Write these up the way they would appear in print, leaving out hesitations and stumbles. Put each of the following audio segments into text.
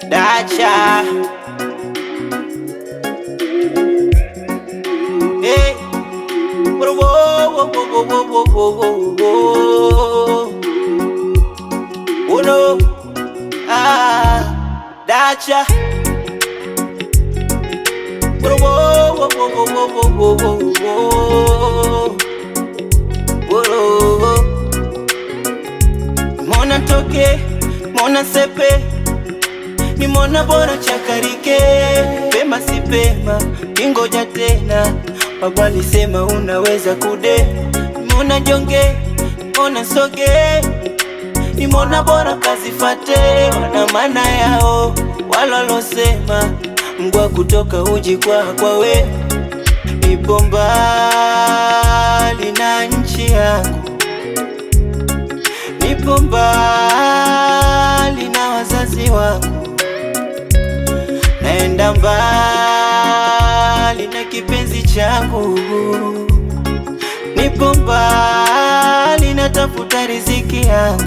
Dacha, hey, whoa, whoa, whoa, whoa, whoa, whoa, whoa. Oh no, Dacha, whoa, whoa, whoa, whoa, whoa, whoa, whoa, whoa. Mona toke, mona sepe, ni mona bora chakarike. Pema si pema, kingoja tena. Baba alisema unaweza kude. Mona jonge, mona soge, ni mona bora kazifate. Wana maana yao, walolosema mbwa kutoka uji kwa we. Nipo mbali na nchi yangu, nipo mbali na wazazi wangu, naenda mbali na kipenzi changu, nipo mbali natafuta riziki yangu.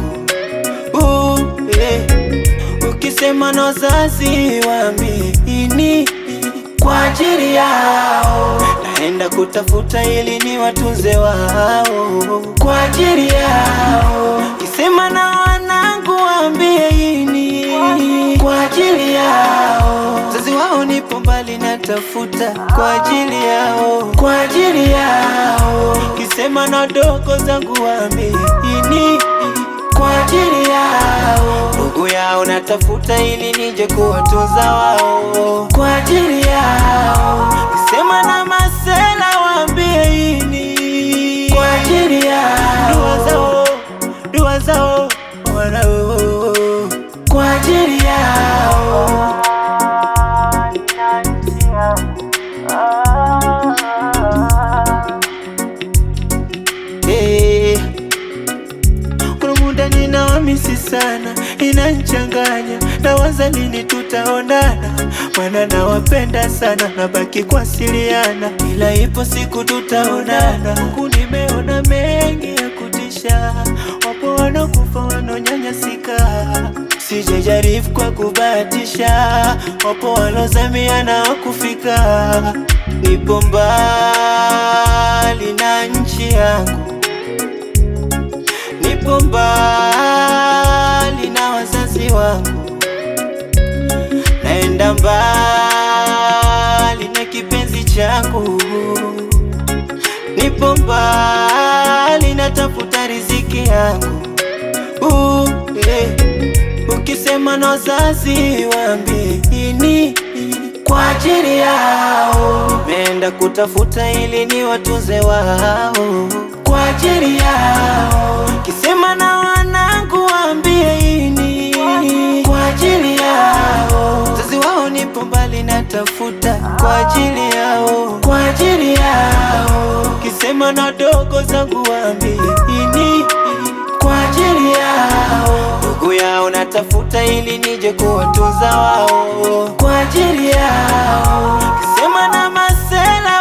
Ukisema na wazazi waamini kwa ajili yao, naenda kutafuta ili ni watunze wao kwa ajili yao. Kisema na wanangu waambie ini kwa ajili yao, wazazi wao nipo mbali natafuta kwa ajili yao, kwa ajili yao. Kisema na dogo zangu waambie ini kwa ajili yao, ndugu yao natafuta ili nije kuwatunza wao kwa ajili yao. Kisema na masela waambie ini kwa ajili yao, dua zao wanao kwa ajili yao. Kuna muda ninawamisi sana, inanchanganya, nawaza lini tutaonana. Maana nawapenda sana, nabaki kuwasiliana, ila ipo siku tutaonana. Huku nimeona mengi ya kutisha, wapo wanakufa wananyanyasika. Sijajaribu kwa kubahatisha, wapo walozamia na wakufika. Nipo mbali na nchi yangu, nipo mbali na wazazi wangu, naenda mbali na kipenzi changu, nipo mbali natafuta riziki yangu. Ukisema na wazazi waambie ini kwa ajili yao, nenda kutafuta ili ni watunze wao kwa ajili yao. Kisema na wanangu waambie ini kwa ajili yao, wazazi wao nipo mbali natafuta kwa ajili yao, kwa ajili yao. Kisema na dogo zangu waambie ini kwa ajili yao, ndugu yao natafuta ili nije kuwatunza wao kwa ajili yao. Kisema na masela